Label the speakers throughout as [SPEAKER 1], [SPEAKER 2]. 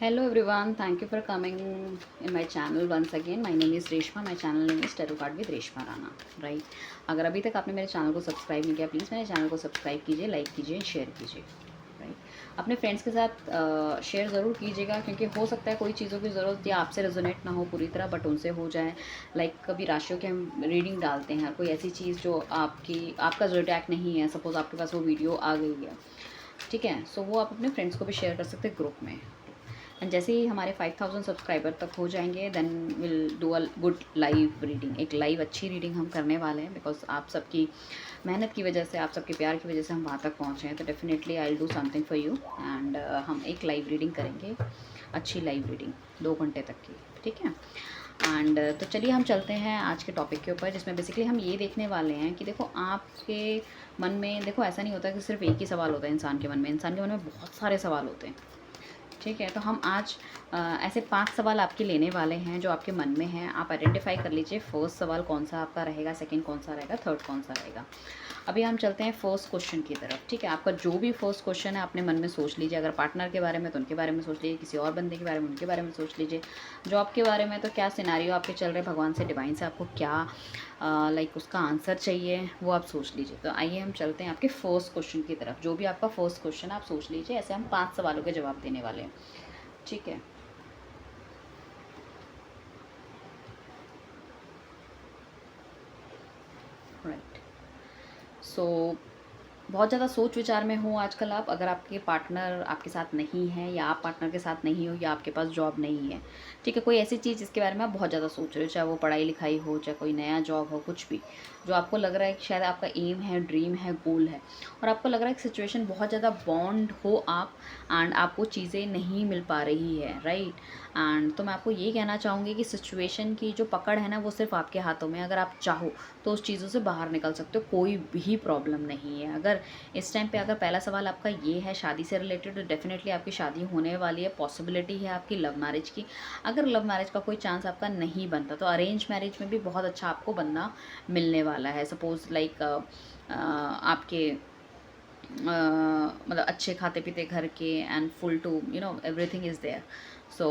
[SPEAKER 1] Hello everyone, thank you for coming in my channel once again. My name is Reshma. My channel name is Tarot Card with Reshma Rana. Right? अगर अभी तक आपने मेरे channel को subscribe नहीं किया, please मेरे channel को सब्सक्राइब कीजिए, लाइक कीजिए, शेयर कीजिए. राइट, अपने फ्रेंड्स के साथ शेयर ज़रूर कीजिएगा, क्योंकि हो सकता है कोई चीज़ों की ज़रूरत या आपसे रेजोनेट ना हो पूरी तरह, बट उनसे हो जाए. लाइक कभी राशियों की हम रीडिंग डालते हैं, कोई ऐसी चीज़ जो आपका ज़ोडिएक नहीं है, सपोज़ आपके पास वो वीडियो आ गई है, ठीक है, सो वो आप अपने फ्रेंड्स को भी शेयर कर सकते हैं ग्रुप में. एंड जैसे ही हमारे 5000 सब्सक्राइबर तक हो जाएंगे, then will do a good live reading. एक लाइव अच्छी रीडिंग हम करने वाले हैं, बिकॉज आप सबकी मेहनत की वजह से, आप सबके प्यार की वजह से हम वहाँ तक पहुँचे हैं. तो definitely I will do something for you. And हम एक लाइव रीडिंग करेंगे, अच्छी लाइव रीडिंग 2 घंटे तक की, ठीक है. एंड तो चलिए हम चलते हैं आज के टॉपिक के ऊपर, जिसमें बेसिकली हम ये देखने वाले हैं कि देखो आपके मन में, देखो ऐसा नहीं होता कि सिर्फ एक ही सवाल होता है इंसान के मन में. इंसान के मन में बहुत सारे सवाल होते हैं, ठीक है. तो हम आज ऐसे 5 सवाल आपके लेने वाले हैं जो आपके मन में हैं. आप आइडेंटिफाई कर लीजिए फर्स्ट सवाल कौन सा आपका रहेगा, सेकंड कौन सा रहेगा, थर्ड कौन सा रहेगा. अभी हम चलते हैं फर्स्ट क्वेश्चन की तरफ, ठीक है. आपका जो भी फर्स्ट क्वेश्चन है अपने मन में सोच लीजिए. अगर पार्टनर के बारे में तो उनके बारे में सोच लीजिए, किसी और बंदे के बारे में उनके बारे में सोच लीजिए, जॉब के बारे में तो क्या सिनारियो आपके चल रहे, भगवान से, डिवाइन से आपको क्या लाइक उसका आंसर चाहिए, वो आप सोच लीजिए. तो आइए हम चलते हैं आपके फर्स्ट क्वेश्चन की तरफ. जो भी आपका फर्स्ट क्वेश्चन आप सोच लीजिए. ऐसे हम 5 सवालों के जवाब देने वाले हैं, ठीक है. राइट, सो बहुत ज़्यादा सोच विचार में हो आजकल आप. अगर आपके पार्टनर आपके साथ नहीं है, या आप पार्टनर के साथ नहीं हो, या आपके पास जॉब नहीं है, ठीक है, कोई ऐसी चीज़ जिसके बारे में आप बहुत ज़्यादा सोच रहे हो, चाहे वो पढ़ाई लिखाई हो, चाहे कोई नया जॉब हो, कुछ भी जो आपको लग रहा है कि शायद आपका एम है, ड्रीम है, गोल है, और आपको लग रहा है कि सिचुएशन बहुत ज़्यादा बॉन्ड हो आप, एंड आपको चीज़ें नहीं मिल पा रही है, राइट. एंड तो मैं आपको ये कहना चाहूँगी कि सिचुएशन की जो पकड़ है ना, वो सिर्फ आपके हाथों में. अगर आप चाहो तो उस चीज़ों से बाहर निकल सकते हो, कोई भी प्रॉब्लम नहीं है. अगर इस टाइम पे अगर पहला सवाल आपका ये है शादी से रिलेटेड, तो डेफिनेटली आपकी शादी होने वाली है. पॉसिबिलिटी है आपकी लव मैरिज की. अगर लव मैरिज का कोई चांस आपका नहीं बनता, तो अरेंज मैरिज में भी बहुत अच्छा आपको बंदा मिलने वाला है. सपोज़ लाइक आपके मतलब अच्छे खाते पीते घर के, and full to everything is there. So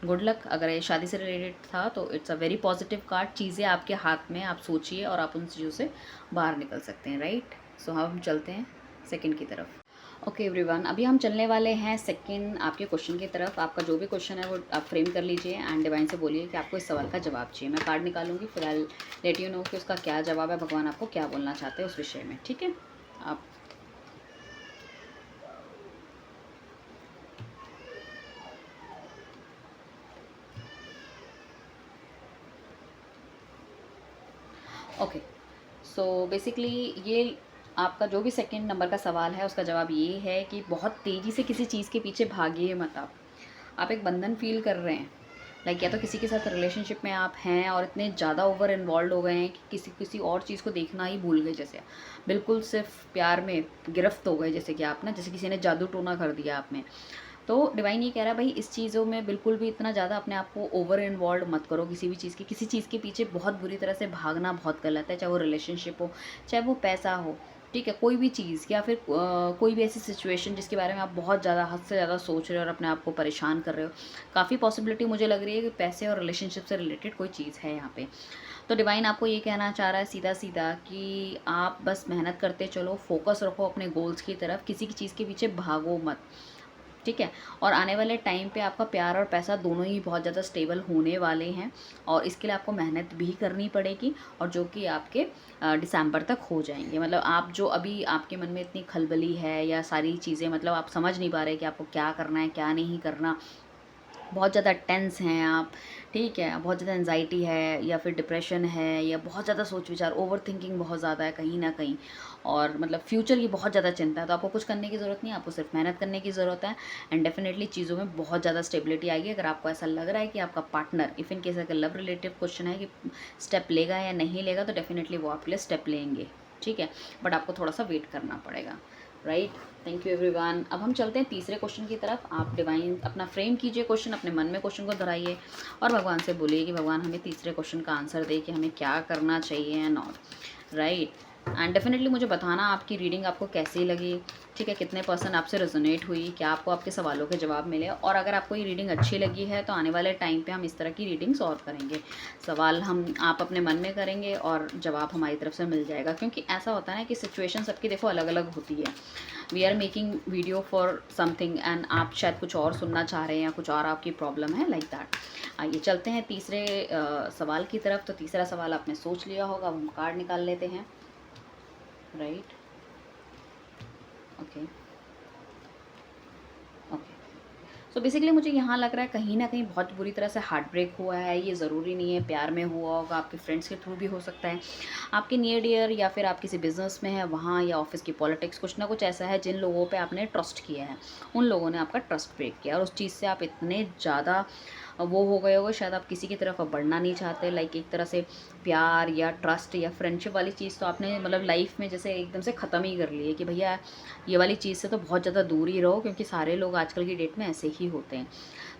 [SPEAKER 1] good luck. अगर ये शादी से रिलेटेड था तो it's a very positive card. चीज़ें आपके हाथ में, आप सोचिए और आप उन चीज़ों से बाहर निकल सकते हैं, राइट. सो हम चलते हैं सेकंड की तरफ. ओके एवरीवन, अभी हम चलने वाले हैं सेकंड आपके क्वेश्चन की तरफ. आपका जो भी क्वेश्चन है वो आप फ्रेम कर लीजिए, एंड डिवाइन से बोलिए कि आपको इस सवाल का जवाब चाहिए. मैं कार्ड निकालूंगी, फिलहाल लेट यू नो कि उसका क्या जवाब है, भगवान आपको क्या बोलना चाहते हैं उस विषय में, ठीक है. आप ओके, सो बेसिकली ये आपका जो भी सेकंड नंबर का सवाल है, उसका जवाब ये है कि बहुत तेज़ी से किसी चीज़ के पीछे भागिए मत. आप एक बंधन फील कर रहे हैं. लाइक या तो किसी के साथ रिलेशनशिप में आप हैं और इतने ज़्यादा ओवर इन्वॉल्व हो गए हैं कि किसी किसी और चीज़ को देखना ही भूल गए. जैसे बिल्कुल सिर्फ प्यार में गिरफ्त हो गए, जैसे कि आप ना, जैसे किसी ने जादू टोना कर दिया आप में. तो डिवाइन ये कह रहा है भाई, इस चीज़ों में बिल्कुल भी इतना ज़्यादा अपने आप को ओवर इन्वॉल्व मत करो. किसी चीज़ के पीछे बहुत बुरी तरह से भागना बहुत गलत है. चाहे वो रिलेशनशिप हो, चाहे वो पैसा हो, ठीक है, कोई भी चीज़, या फिर कोई भी ऐसी सिचुएशन जिसके बारे में आप बहुत ज़्यादा, हद से ज़्यादा सोच रहे हो और अपने आप को परेशान कर रहे हो. काफ़ी पॉसिबिलिटी मुझे लग रही है कि पैसे और रिलेशनशिप से रिलेटेड कोई चीज़ है यहाँ पे. तो डिवाइन आपको ये कहना चाह रहा है सीधा सीधा कि आप बस मेहनत करते चलो, फोकस रखो अपने गोल्स की तरफ, किसी की चीज़ के पीछे भागो मत, ठीक है. और आने वाले टाइम पे आपका प्यार और पैसा दोनों ही बहुत ज़्यादा स्टेबल होने वाले हैं, और इसके लिए आपको मेहनत भी करनी पड़ेगी, और जो कि आपके दिसंबर तक हो जाएंगे. मतलब आप जो अभी आपके मन में इतनी खलबली है, या सारी चीज़ें, मतलब आप समझ नहीं पा रहे कि आपको क्या करना है, क्या नहीं करना, बहुत ज़्यादा टेंस हैं आप, ठीक है, बहुत ज़्यादा एंजाइटी है, या फिर डिप्रेशन है, या बहुत ज़्यादा सोच विचार, ओवर थिंकिंग बहुत ज़्यादा है कहीं ना कहीं, और मतलब फ्यूचर की बहुत ज़्यादा चिंता है. तो आपको कुछ करने की ज़रूरत नहीं है, आपको सिर्फ मेहनत करने की ज़रूरत है, एंड डेफिनेटली चीज़ों में बहुत ज़्यादा स्टेबिलिटी आएगी. अगर आपको ऐसा लग रहा है कि आपका पार्टनर, इफ़ इन केस अगर लव रिलेटिव क्वेश्चन है कि स्टेप लेगा या नहीं लेगा, तो डेफिनेटली वो आपके लिए स्टेप लेंगे, ठीक है, बट आपको थोड़ा सा वेट करना पड़ेगा, राइट. Thank you everyone. अब हम चलते हैं तीसरे क्वेश्चन की तरफ. आप डिवाइन अपना फ्रेम कीजिए क्वेश्चन, अपने मन में क्वेश्चन को दोहराइए, और भगवान से बोलिए कि भगवान हमें तीसरे क्वेश्चन का आंसर दे कि हमें क्या करना चाहिए, नॉट, राइट. एंड डेफिनेटली मुझे बताना आपकी रीडिंग आपको कैसी लगी, ठीक है, कितने परसेंट आपसे रेजोनेट हुई, क्या आपको आपके सवालों के जवाब मिले। और अगर आपको ये रीडिंग अच्छी लगी है तो आने वाले टाइम पे हम इस तरह की रीडिंग्स और करेंगे। सवाल हम आप अपने मन में करेंगे और जवाब हमारी तरफ से मिल जाएगा, क्योंकि ऐसा होता है ना कि सिचुएशन सबकी देखो अलग अलग होती है। We are making video for something and आप शायद कुछ और सुनना चाह रहे हैं या कुछ और आपकी प्रॉब्लम है, लाइक दैट। आइए चलते हैं तीसरे सवाल की तरफ। तो तीसरा सवाल आपने सोच लिया होगा, अब हम कार्ड निकाल लेते हैं। Right, okay okay. So basically मुझे यहाँ लग रहा है कहीं ना कहीं बहुत बुरी तरह से हार्ट ब्रेक हुआ है। ये ज़रूरी नहीं है प्यार में हुआ होगा, आपके फ्रेंड्स के थ्रू भी हो सकता है, आपके नियर डियर, या फिर आप किसी बिजनेस में है वहाँ, या ऑफिस की पॉलिटिक्स, कुछ ना कुछ ऐसा है जिन लोगों पे आपने ट्रस्ट किया है, उन लोगों ने आपका ट्रस्ट ब्रेक किया और उस चीज़ से आप इतने ज़्यादा वो हो गए होगे, शायद आप किसी की तरफ अब बढ़ना नहीं चाहते। लाइक एक तरह से प्यार या ट्रस्ट या फ्रेंडशिप वाली चीज़ तो आपने मतलब लाइफ में जैसे एकदम से ख़त्म ही कर ली है कि भैया ये वाली चीज़ से तो बहुत ज़्यादा दूर ही रहो, क्योंकि सारे लोग आजकल की डेट में ऐसे ही होते हैं।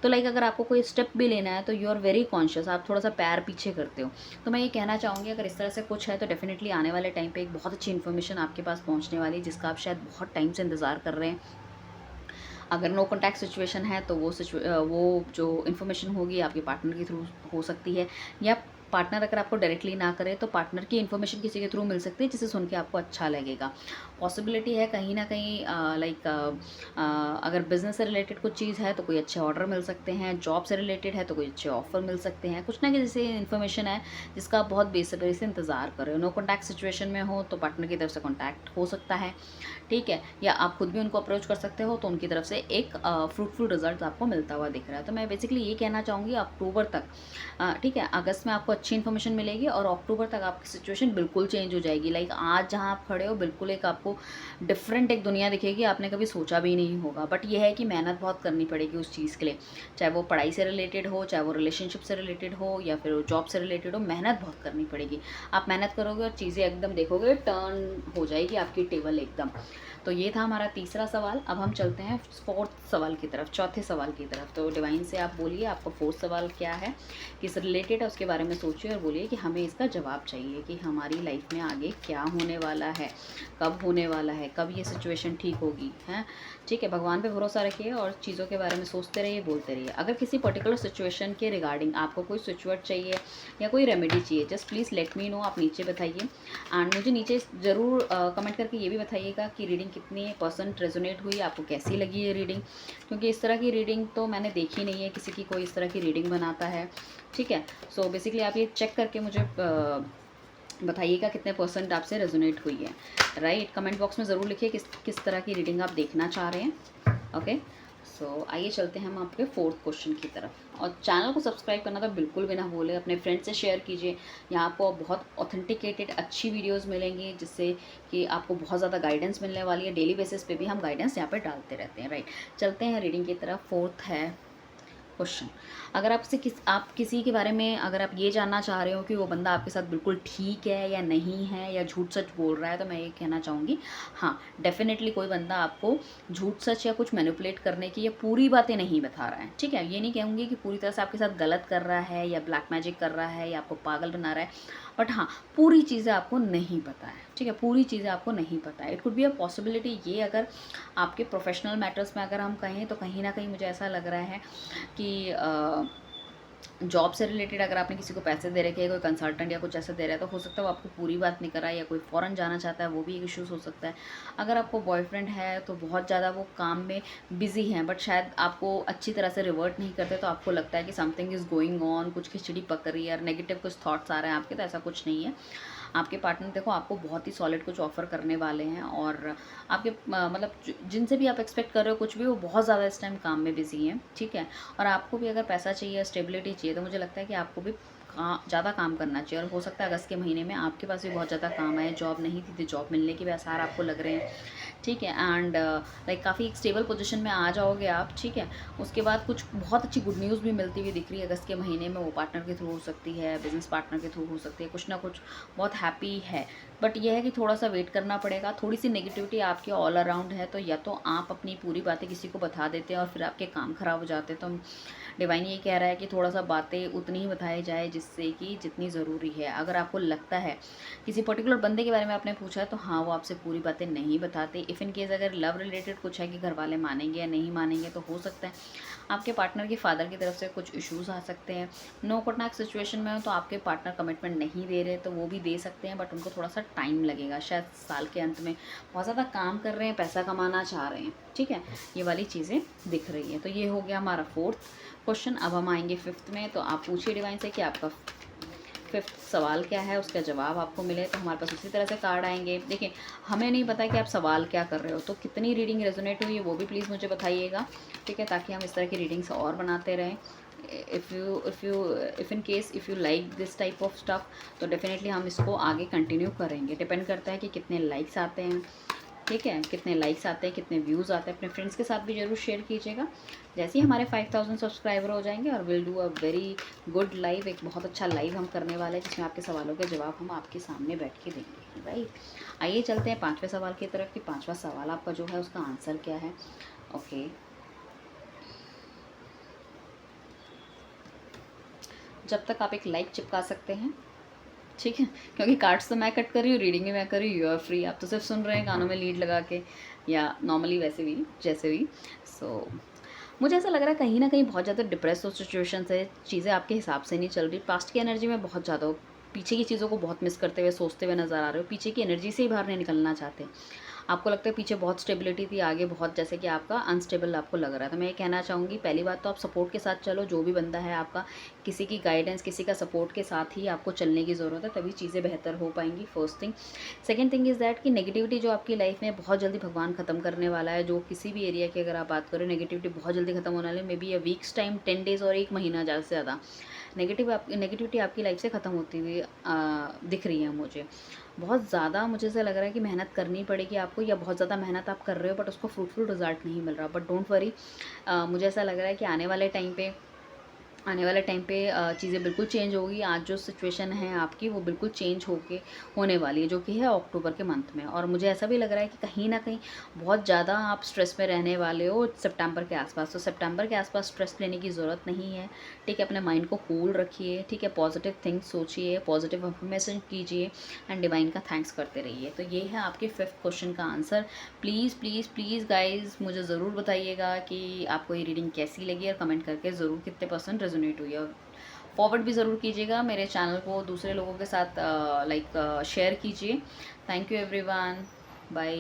[SPEAKER 1] तो लाइक अगर आपको कोई स्टेप भी लेना है तो यू आर वेरी कॉन्शियस, आप थोड़ा सा पैर पीछे करते हो। तो मैं ये कहना चाहूँगी अगर इस तरह से कुछ है तो डेफिनेटली आने वाले टाइम पे एक बहुत अच्छी इन्फॉर्मेशन आपके पास पहुँचने वाली है, जिसका आप शायद बहुत टाइम से इंतज़ार कर रहे हैं। अगर नो कॉन्टैक्ट सिचुएशन है तो वो जो इन्फॉर्मेशन होगी आपके पार्टनर के थ्रू हो सकती है, या पार्टनर अगर आपको डायरेक्टली ना करे तो पार्टनर की इन्फॉर्मेशन किसी के थ्रू मिल सकती है जिसे सुन के आपको अच्छा लगेगा। पॉसिबिलिटी है कहीं ना कहीं लाइक अगर बिजनेस से रिलेटेड कुछ चीज़ है तो कोई अच्छे ऑर्डर मिल सकते हैं, जॉब से रिलेटेड है तो कोई अच्छे ऑफर मिल सकते हैं, कुछ ना किसी इन्फॉर्मेशन है जिसका आप बहुत बेसब्री से इंतज़ार कर रहे हो। नो कॉन्टैक्ट सिचुएशन में हो तो पार्टनर की तरफ से कॉन्टैक्ट हो सकता है, ठीक है, या आप खुद भी उनको अप्रोच कर सकते हो तो उनकी तरफ से एक फ्रूटफुल रिजल्ट आपको मिलता हुआ दिख रहा है। तो मैं बेसिकली ये कहना चाहूँगी अक्टूबर तक, ठीक है, अगस्त में आपको अच्छी इन्फॉर्मेशन मिलेगी और अक्टूबर तक आपकी सिचुएशन बिल्कुल चेंज हो जाएगी। लाइक आज जहाँ आप खड़े हो बिल्कुल एक आपको डिफरेंट एक दुनिया दिखेगी, आपने कभी सोचा भी नहीं होगा। बट ये है कि मेहनत बहुत करनी पड़ेगी उस चीज़ के लिए, चाहे वो पढ़ाई से रिलेटेड हो, चाहे वो रिलेशनशिप से रिलेटेड हो, या फिर जॉब से रिलेटेड हो, मेहनत बहुत करनी पड़ेगी। आप मेहनत करोगे और चीज़ें एकदम देखोगे टर्न हो जाएगी आपकी टेबल एकदम। तो ये था हमारा तीसरा सवाल। अब हम चलते हैं फोर्थ सवाल की तरफ, चौथे सवाल की तरफ। तो डिवाइन से आप बोलिए आपका फोर्थ सवाल क्या है, किस रिलेटेड है, उसके बारे में सोचिए और बोलिए कि हमें इसका जवाब चाहिए कि हमारी लाइफ में आगे क्या होने वाला है, कब होने वाला है, कब ये सिचुएशन ठीक होगी, हैं। ठीक है, भगवान पे भरोसा रखिए और चीज़ों के बारे में सोचते रहिए, बोलते रहिए। अगर किसी पर्टिकुलर सिचुएशन के रिगार्डिंग आपको कोई सिचुएट चाहिए या कोई रेमेडी चाहिए, just please let me know, आप नीचे बताइए। एंड मुझे नीचे ज़रूर कमेंट करके ये भी बताइएगा कि रीडिंग कितनी परसेंट रेजोनेट हुई, आपको कैसी लगी ये रीडिंग, क्योंकि इस तरह की रीडिंग तो मैंने देखी नहीं है किसी की कोई इस तरह की रीडिंग बनाता है। ठीक है, सो बेसिकली आप ये चेक करके मुझे बताइएगा कितने परसेंट आपसे रेजोनेट हुई है। राइट, कमेंट बॉक्स में ज़रूर लिखिए किस तरह की रीडिंग आप देखना चाह रहे हैं। ओके, सो आइए चलते हैं हम आपके फोर्थ क्वेश्चन की तरफ। और चैनल को सब्सक्राइब करना तो बिल्कुल भी ना भूलें, अपने फ्रेंड से शेयर कीजिए। यहाँ आपको बहुत ऑथेंटिकेटेड अच्छी वीडियोस मिलेंगी जिससे कि आपको बहुत ज़्यादा गाइडेंस मिलने वाली है। डेली बेसिस पे भी हम गाइडेंस यहाँ पे डालते रहते हैं। राइट, चलते हैं रीडिंग की तरफ। फोर्थ है क्वेश्चन, अगर आप किसी के बारे में अगर आप ये जानना चाह रहे हो कि वो बंदा आपके साथ बिल्कुल ठीक है या नहीं है, या झूठ सच बोल रहा है, तो मैं ये कहना चाहूँगी हाँ, डेफिनेटली कोई बंदा आपको झूठ सच या कुछ मैनिपुलेट करने की या पूरी बातें नहीं बता रहा है। ठीक है, ये नहीं कहूँगी कि पूरी तरह से आपके साथ गलत कर रहा है या ब्लैक मैजिक कर रहा है या आपको पागल बना रहा है, बट हाँ, पूरी चीज़ें आपको नहीं पता है। ठीक है, पूरी चीज़ें आपको नहीं पता है। It could be a possibility, ये अगर आपके प्रोफेशनल मैटर्स में अगर हम कहें तो कहीं ना कहीं मुझे ऐसा लग रहा है कि जॉब से रिलेटेड अगर आपने किसी को पैसे दे रखे हैं, कोई कंसल्टेंट या कुछ ऐसा दे रहा है, तो हो सकता है वो आपको पूरी बात नहीं कराए, या कोई फ़ॉरेन जाना चाहता है, वो भी एक इश्यूज़ हो सकता है। अगर आपको बॉयफ्रेंड है तो बहुत ज़्यादा वो काम में बिजी हैं, बट शायद आपको अच्छी तरह से रिवर्ट नहीं करते, तो आपको लगता है कि समथिंग इज़ गोइंग ऑन, कुछ खिचड़ी पक रही है और नेगेटिव कुछ थॉट्स आ रहे हैं आपके, तो ऐसा कुछ नहीं है। आपके पार्टनर देखो आपको बहुत ही सॉलिड कुछ ऑफ़र करने वाले हैं, और आपके मतलब जिनसे भी आप एक्सपेक्ट कर रहे हो कुछ भी, वो बहुत ज़्यादा इस टाइम काम में बिजी हैं। ठीक है, और आपको भी अगर पैसा चाहिए, स्टेबिलिटी चाहिए, तो मुझे लगता है कि आपको भी ज़्यादा काम करना चाहिए। और हो सकता है अगस्त के महीने में आपके पास भी बहुत ज़्यादा काम आए। जॉब नहीं थी तो जॉब मिलने के भी आसार आपको लग रहे हैं। ठीक है, एंड लाइक काफ़ी एक स्टेबल पोजीशन में आ जाओगे आप। ठीक है, उसके बाद कुछ बहुत अच्छी गुड न्यूज़ भी मिलती हुई दिख रही है अगस्त के महीने में। वो पार्टनर के थ्रू हो सकती है, बिजनेस पार्टनर के थ्रू हो सकती है, कुछ ना कुछ बहुत हैप्पी है। बट यह है कि थोड़ा सा वेट करना पड़ेगा। थोड़ी सी नेगेटिविटी आपके ऑल अराउंड है, तो या तो आप अपनी पूरी बातें किसी को बता देते हैं और फिर आपके काम ख़राब हो जाते हैं। तो डिवाइन ये कह रहा है कि थोड़ा सा बातें उतनी ही बताई जाए हिस्से की जितनी ज़रूरी है। अगर आपको लगता है किसी पर्टिकुलर बंदे के बारे में आपने पूछा है तो हाँ, वो आपसे पूरी बातें नहीं बताते। इफ़ इन केस अगर लव रिलेटेड कुछ है कि घर वाले मानेंगे या नहीं मानेंगे, तो हो सकता है आपके पार्टनर के फादर की तरफ से कुछ इश्यूज़ आ सकते हैं। नो कॉन्टैक्ट सिचुएशन में हो तो आपके पार्टनर कमिटमेंट नहीं दे रहे, तो वो भी दे सकते हैं, बट उनको थोड़ा सा टाइम लगेगा। शायद साल के अंत में बहुत ज़्यादा काम कर रहे हैं, पैसा कमाना चाह रहे हैं, ठीक है, ये वाली चीज़ें दिख रही हैं। तो ये हो गया हमारा 4th क्वेश्चन। अब हम आएंगे 5th में। तो आप पूछिए डिवाइन से कि आपका 5th सवाल क्या है, उसका जवाब आपको मिले। तो हमारे पास उसी तरह से कार्ड आएंगे। देखिए, हमें नहीं पता कि आप सवाल क्या कर रहे हो, तो कितनी रीडिंग रेजोनेट हुई है वो भी प्लीज़ मुझे बताइएगा, ठीक है, ताकि हम इस तरह की रीडिंग्स और बनाते रहें। If in case if you like this type of stuff, तो डेफिनेटली हम इसको आगे कंटिन्यू करेंगे। डिपेंड करता है कि कितने लाइक्स आते हैं, ठीक है, कितने लाइक्स आते हैं, कितने व्यूज़ आते हैं। अपने फ्रेंड्स के साथ भी ज़रूर शेयर कीजिएगा। जैसे ही हमारे 5000 सब्सक्राइबर हो जाएंगे, और will do a very good live, एक बहुत अच्छा लाइव हम करने वाले हैं जिसमें आपके सवालों के जवाब हम आपके सामने बैठ के देंगे, राइट। आइए चलते हैं 5वें सवाल की तरफ कि 5वां सवाल आपका जो है उसका आंसर क्या है। ओके, जब तक आप एक लाइक चिपका सकते हैं, ठीक है, क्योंकि कार्ड्स तो मैं कट कर रही हूँ, रीडिंग भी मैं कर रही हूँ, यू आर फ्री। आप तो सिर्फ सुन रहे हैं कानों में लीड लगा के, या नॉर्मली वैसे भी जैसे भी। सो मुझे ऐसा लग रहा है कहीं ना कहीं बहुत ज़्यादा डिप्रेस हो सिचुएशन है, चीज़ें आपके हिसाब से नहीं चल रही। पास्ट की एनर्जी में बहुत ज़्यादा हो, पीछे की चीज़ों को बहुत मिस करते हुए सोचते हुए नज़र आ रहे हो, पीछे की एनर्जी से ही बाहर नहीं निकलना चाहते। आपको लगता है पीछे बहुत स्टेबिलिटी थी, आगे बहुत, जैसे कि आपका अनस्टेबल आपको लग रहा था। मैं ये कहना चाहूँगी, पहली बात तो आप सपोर्ट के साथ चलो, जो भी बंदा है आपका, किसी की गाइडेंस, किसी का सपोर्ट के साथ ही आपको चलने की ज़रूरत है, तभी चीज़ें बेहतर हो पाएंगी, first thing. Second thing is that कि नेगेटिविटी जो आपकी लाइफ में बहुत जल्दी भगवान ख़त्म करने वाला है। जो किसी भी एरिया की अगर आप बात करें, नेगेटिविटी बहुत जल्दी खत्म होने वाली है। May be a weeks time, 10 days और 1 महीना ज़्यादा से ज़्यादा नेगेटिविटी आपकी लाइफ से ख़त्म होती हुई दिख रही है मुझे। बहुत ज़्यादा मुझे ऐसा लग रहा है कि मेहनत करनी पड़ेगी आपको, या बहुत ज़्यादा मेहनत आप कर रहे हो बट उसको फ्रूटफुल रिजल्ट नहीं मिल रहा। बट डोंट वरी, मुझे ऐसा लग रहा है कि आने वाले टाइम पे चीज़ें बिल्कुल चेंज होगी। आज जो सिचुएशन है आपकी, वो बिल्कुल चेंज होने वाली है, जो कि है अक्टूबर के मंथ में। और मुझे ऐसा भी लग रहा है कि कहीं ना कहीं बहुत ज़्यादा आप स्ट्रेस में रहने वाले हो सितंबर के आसपास। तो सितंबर के आसपास स्ट्रेस लेने की ज़रूरत नहीं है, ठीक है। अपने माइंड को कूल रखिए, ठीक है, पॉजिटिव थिंग्स सोचिए, पॉजिटिव अफर्मेशन कीजिए, एंड डिवाइन का थैंक्स करते रहिए। तो ये है आपके 5th क्वेश्चन का answer. Please please please guys, मुझे ज़रूर बताइएगा कि आपको ये रीडिंग कैसी लगी, और कमेंट करके ज़रूर कितने % रेजोनेट हुई है। और फॉरवर्ड भी ज़रूर कीजिएगा मेरे चैनल को, दूसरे लोगों के साथ शेयर कीजिए। Thank you everyone, bye.